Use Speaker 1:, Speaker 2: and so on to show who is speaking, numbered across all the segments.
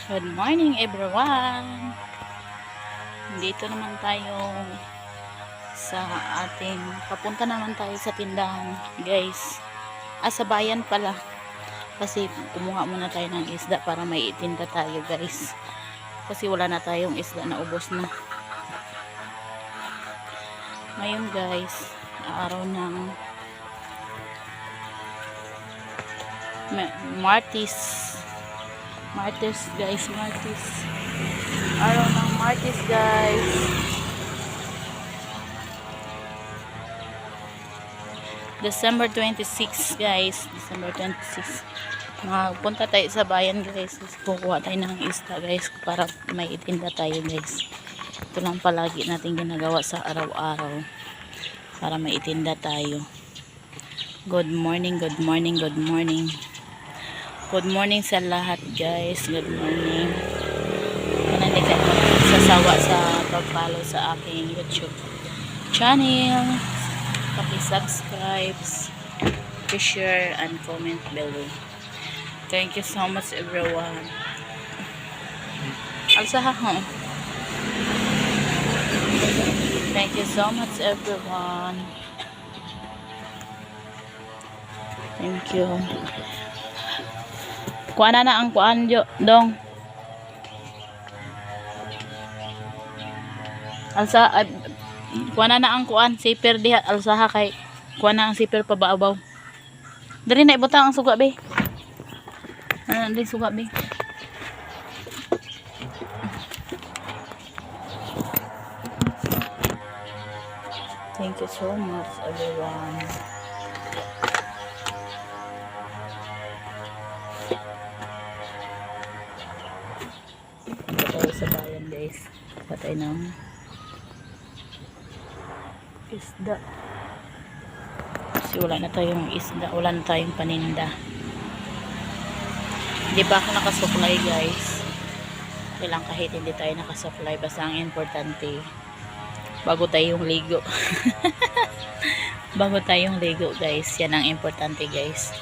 Speaker 1: Good morning everyone. Dito naman tayo sa papunta naman tayo sa tindahan, guys. Sa bayan pala. Kasi kumuha muna tayo ng isda para may itinda tayo, guys. Kasi wala na tayong isda na ubos na. Ngayon, guys, araw ng Martes, guys, Martes. Araw ng Martes, guys. December 26, guys. December 26. Magpunta tayo sa bayan, guys. Kukuha tayo ng isda, guys, para may itinda tayo, guys. Ito lang palagi natin ginagawa sa araw-araw para may itinda tayo. Good morning, good morning, good morning. Good morning sa lahat, guys. Good morning. Kung hindi ka sasawa sa pag-follow sa aking YouTube channel, paki-subscribe, share, and comment below. Thank you so much, everyone. Alsaha ho. Thank you so much, everyone. Thank you. Kuha na ang kuan dong. Alsa kuha na ang kuan siper diha, alsaha kay kuha na ang siper pabaabaw. Diri na ibutang ang suga be. Di suga be. Thank you so much, everyone. Sa bayan, guys, patay ng isda kasi wala na tayong isda, wala na tayong paninda. Hindi pa ako nakasupply, guys. Kailang kahit hindi tayo nakasupply, basta ang importante bago tayong ligo. Bago tayong ligo, guys, yan ang importante, guys.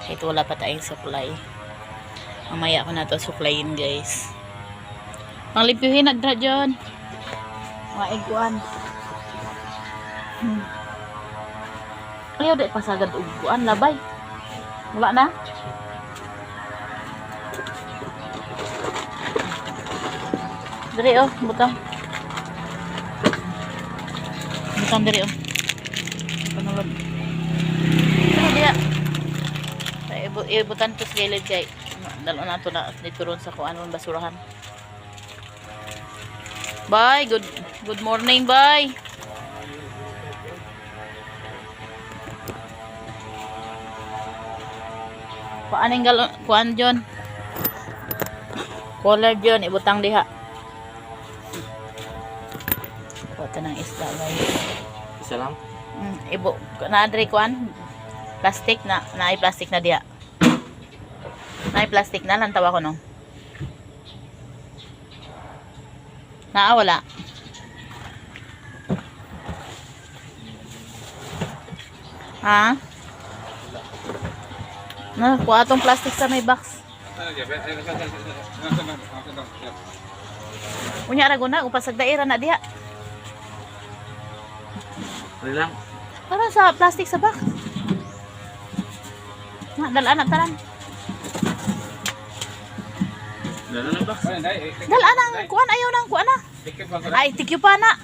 Speaker 1: Kahit wala pa tayong supply, mamaya ako na to supplyin, guys. Panglipihin na dra dyan mga iguan. Ayaw di pasagad uguan labay, wala na. Diri oh, butang diri oh, panulod diri dia ibutan to sa gilid kay dalo na to na dito ron sa kuan ron basurahan. Bye, good morning, bye. Paaning galon kuan John. Collar John ibutang diha. Kuha nang isda, guys.
Speaker 2: Isa lang?
Speaker 1: Ibo na adre kuan. Plastic na, naay plastic na diha. Naay plastic na lang tawa ko no. Wala. Ha? Kuha atong plastic sa may box. Unya ra guna upasag daira na diha.
Speaker 2: Ano lang?
Speaker 1: Para sa plastic sa box. Dala na tanan.
Speaker 2: Dala na box?
Speaker 1: Dala nang kuan ayaw nang kuan na. Ay, tikyo pa na.